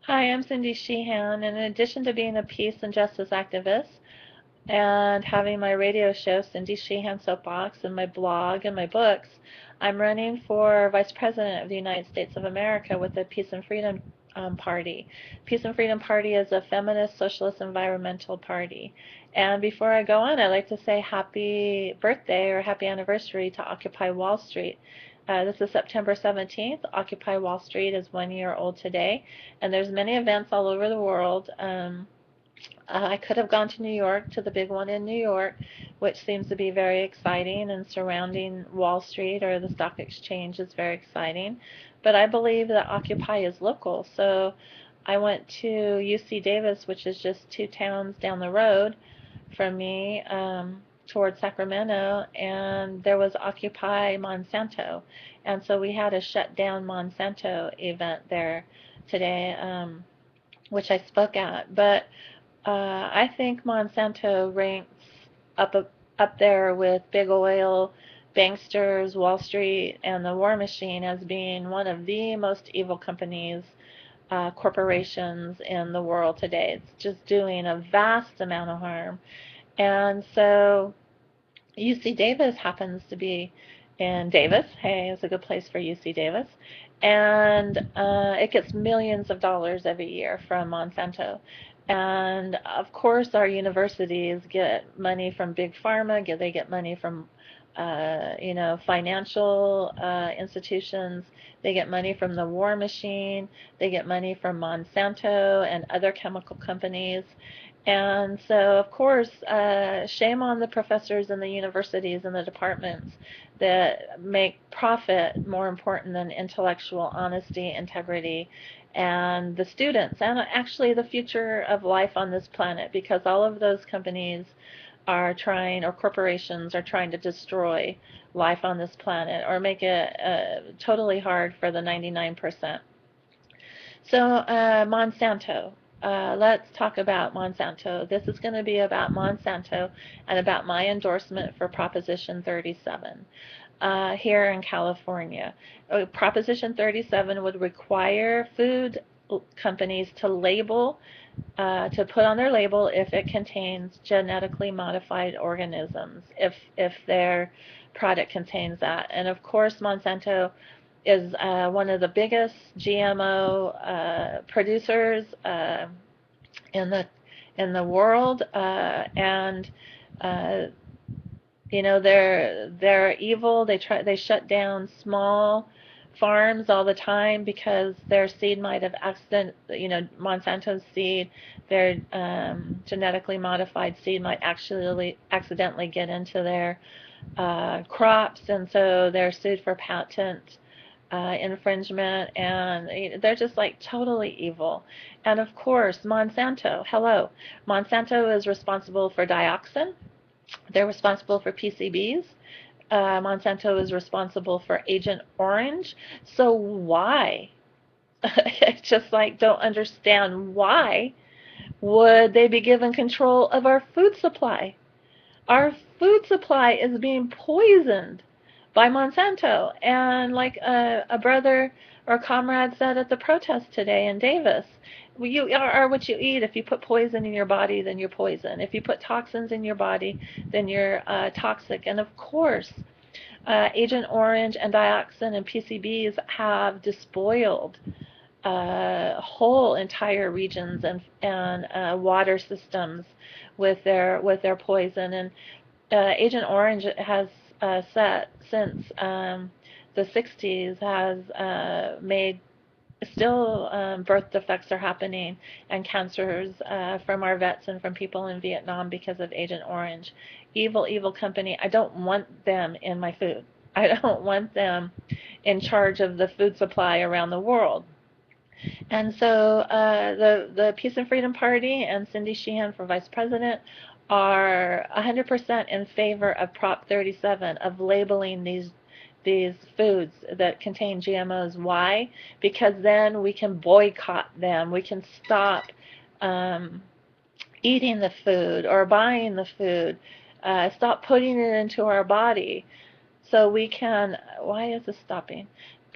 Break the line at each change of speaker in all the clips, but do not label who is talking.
Hi, I'm Cindy Sheehan, and in addition to being a peace and justice activist and having my radio show, Cindy Sheehan Soapbox, and my blog and my books, I'm running for Vice President of the United States of America with the Peace and Freedom Party. Peace and Freedom Party is a feminist, socialist, environmental party. And before I go on, I'd like to say happy birthday or happy anniversary to Occupy Wall Street. This is September 17th. Occupy Wall Street is 1 year old today, and there's many events all over the world. I could have gone to New York, to the big one in New York, which seems to be very exciting, and surrounding Wall Street or the stock exchange is very exciting. But I believe that Occupy is local. So I went to UC Davis, which is just 2 towns down the road from me, towards Sacramento, and there was Occupy Monsanto. And so we had a shut down Monsanto event there today, which I spoke at. But I think Monsanto ranks up up there with big oil, banksters, Wall Street, and the war machine as being one of the most evil companies, corporations in the world today. It's just doing a vast amount of harm. And so UC Davis happens to be in Davis. Hey, it's a good place for UC Davis. And it gets millions of dollars every year from Monsanto. And of course, our universities get money from big pharma. They get money from, financial institutions. They get money from the war machine. They get money from Monsanto and other chemical companies. And so, of course, shame on the professors and the universities and the departments that make profit more important than intellectual honesty, integrity, and the students, and actually the future of life on this planet, because all of those companies are trying, or corporations are trying to destroy life on this planet or make it totally hard for the 99%. So, Monsanto. Let's talk about Monsanto. This is going to be about Monsanto and about my endorsement for Proposition 37 here in California. Proposition 37 would require food companies to label, to put on their label if it contains genetically modified organisms, if their product contains that. And of course, Monsanto is one of the biggest GMO producers in the world, and uh, they're evil. They shut down small farms all the time because their seed might have Monsanto's seed, their genetically modified seed might actually accidentally get into their crops, and so they're sued for patent infringement, and they're just like totally evil. And of course, Monsanto, hello. Monsanto is responsible for dioxin. They're responsible for PCBs. Monsanto is responsible for Agent Orange. So why? I just like don't understand why would they be given control of our food supply? Our food supply is being poisoned by Monsanto. And like a brother or comrade said at the protest today in Davis, well, you are what you eat. If you put poison in your body, then you're poison. If you put toxins in your body, then you're toxic. And of course, Agent Orange and dioxin and PCBs have despoiled whole entire regions and water systems with their poison. And Agent Orange has set since the 60s has made still birth defects are happening and cancers from our vets and from people in Vietnam because of Agent Orange. Evil, evil company. I don't want them in my food. I don't want them in charge of the food supply around the world. And so the Peace and Freedom Party and Cindy Sheehan for Vice President are 100% in favor of Prop 37, of labeling these foods that contain GMOs. Why? Because then we can boycott them. We can stop eating the food or buying the food, stop putting it into our body. So we can, why is this stopping?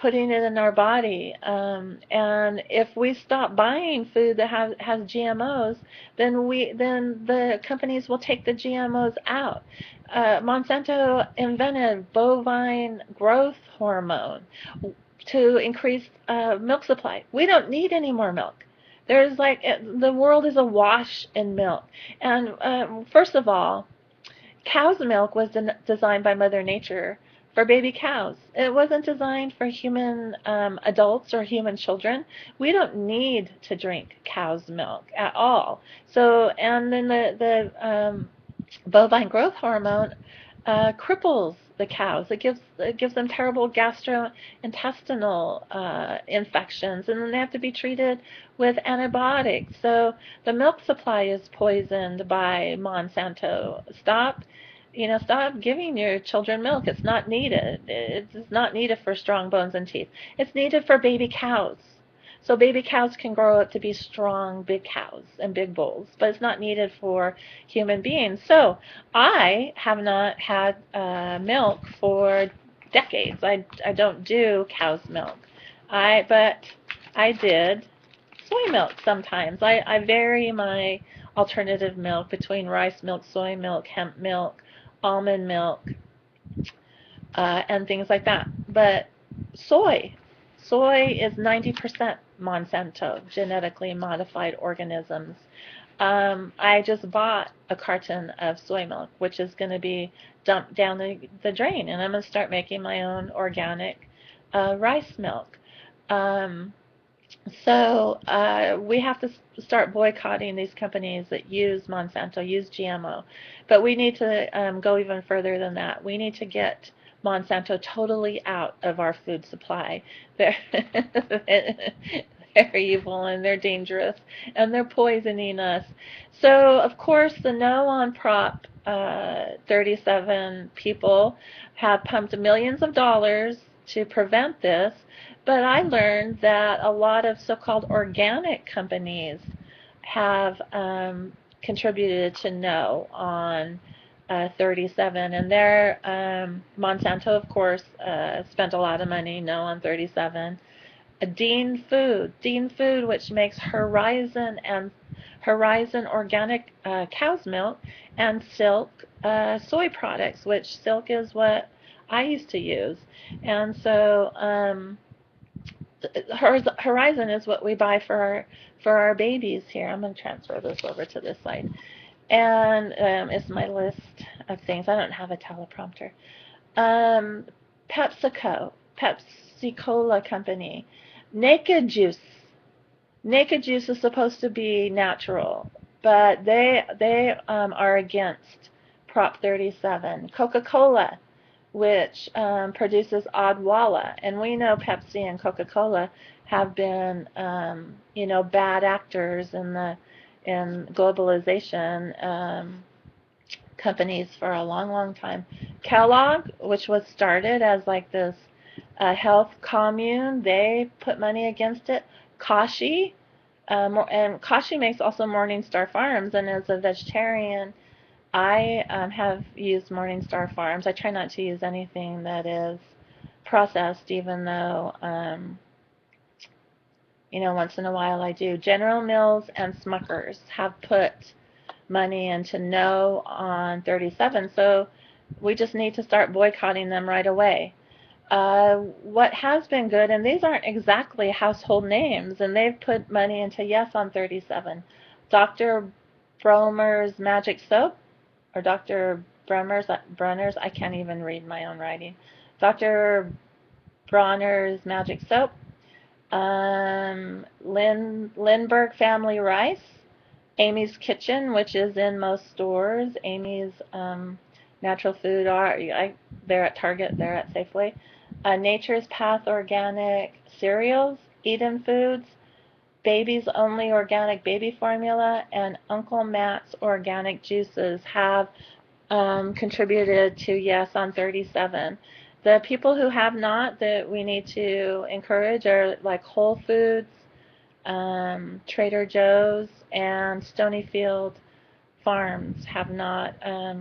putting it in our body. And if we stop buying food that has GMOs, then the companies will take the GMOs out. Monsanto invented bovine growth hormone to increase milk supply. We don't need any more milk. There's like the world is awash in milk. And first of all, cow's milk was designed by Mother Nature for baby cows. It wasn't designed for human adults or human children. We don't need to drink cow's milk at all. So, and then the bovine growth hormone cripples the cows. It gives them terrible gastrointestinal infections, and then they have to be treated with antibiotics. So the milk supply is poisoned by Monsanto. Stop giving your children milk. It's not needed. It's not needed for strong bones and teeth. It's needed for baby cows. So baby cows can grow up to be strong, big cows and big bulls, but it's not needed for human beings. So I have not had milk for decades. I don't do cow's milk. But I did soy milk sometimes. I vary my alternative milk between rice milk, soy milk, hemp milk, almond milk, and things like that. But soy is 90% Monsanto, genetically modified organisms. I just bought a carton of soy milk, which is going to be dumped down the drain, and I'm going to start making my own organic rice milk. So we have to start boycotting these companies that use Monsanto, use GMO. But we need to go even further than that. We need to get Monsanto totally out of our food supply. They're, they're evil and they're dangerous and they're poisoning us. So, of course, the No on Prop 37 people have pumped millions of dollars to prevent this. But I learned that a lot of so-called organic companies have contributed to No on 37, and Monsanto, of course, spent a lot of money, No on 37. Dean Food, which makes Horizon organic cow's milk, and Silk soy products, which Silk is what I used to use. And so Horizon is what we buy for our babies here. I'm going to transfer this over to this side. And it's my list of things. I don't have a teleprompter. Pepsi-Cola Company. Naked Juice. Naked Juice is supposed to be natural, but they are against Prop 37. Coca-Cola, which produces Odwalla, and we know Pepsi and Coca-Cola have been bad actors in globalization companies for a long, long time. Kellogg, which was started as like this health commune, they put money against it. Kashi, and Kashi makes also Morningstar Farms, and as a vegetarian, I have used Morningstar Farms. I try not to use anything that is processed, even though once in a while I do. General Mills and Smuckers have put money into No on 37, so we just need to start boycotting them right away. What has been good, and these aren't exactly household names, and they've put money into Yes on 37. Dr. Bromer's Magic Soap, or Dr. Bronner's, I can't even read my own writing. Dr. Bronner's Magic Soap, Lindbergh Family Rice, Amy's Kitchen, which is in most stores. Amy's Natural Food they're at Target, they're at Safeway. Nature's Path Organic Cereals, Eden Foods, Baby's Only Organic Baby Formula, and Uncle Matt's Organic Juices have contributed to Yes on 37. The people who have not, that we need to encourage, are like Whole Foods, Trader Joe's, and Stonyfield Farms have not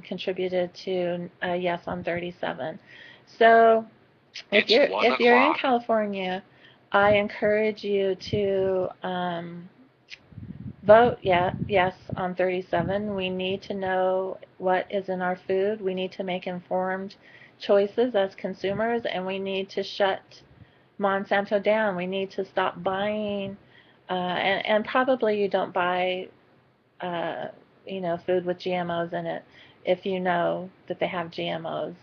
contributed to Yes on 37. So If
It's
you're
one
if you're in
o'clock.
California, I encourage you to vote yes on 37. We need to know what is in our food. We need to make informed choices as consumers, and we need to shut Monsanto down. We need to stop buying, and probably you don't buy uh, food with GMOs in it if you know that they have GMOs.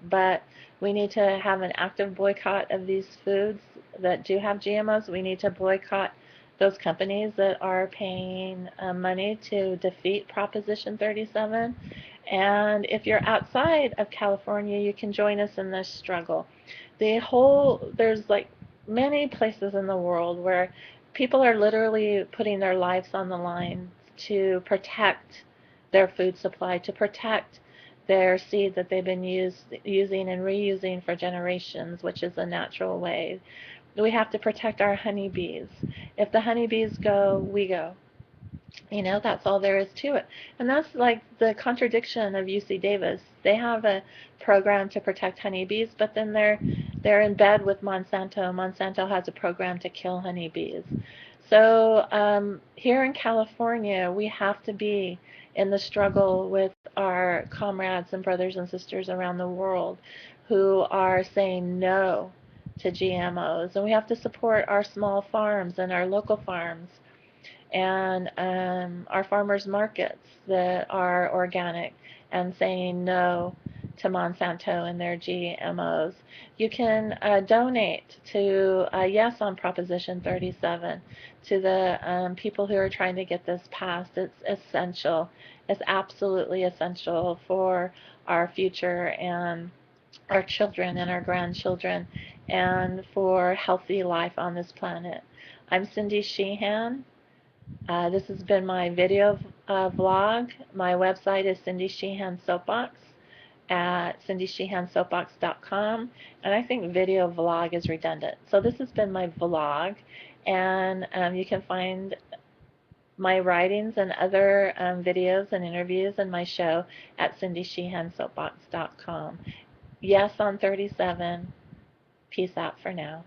But we need to have an active boycott of these foods that do have GMOs. We need to boycott those companies that are paying money to defeat Proposition 37. And if you're outside of California, you can join us in this struggle. There's like many places in the world where people are literally putting their lives on the line to protect their food supply, to protect their seed that they've been using and reusing for generations, which is a natural way. We have to protect our honeybees. If the honeybees go, we go. That's all there is to it. And that's like the contradiction of UC Davis. They have a program to protect honeybees, but then they're in bed with Monsanto. Monsanto has a program to kill honeybees. So here in California, we have to be in the struggle with our comrades and brothers and sisters around the world who are saying no to GMOs. And we have to support our small farms and our local farms and our farmers markets that are organic and saying no to Monsanto and their GMOs. You can donate to Yes on Proposition 37 to the people who are trying to get this passed. It's essential. It's absolutely essential for our future and our children and our grandchildren and for healthy life on this planet. I'm Cindy Sheehan. This has been my video vlog. My website is Cindy Sheehan Soapbox at cindysheehansoapbox.com. And I think video vlog is redundant. So this has been my vlog. And you can find my writings and other videos and interviews in my show at cindysheehansoapbox.com. Yes on 37. Peace out for now.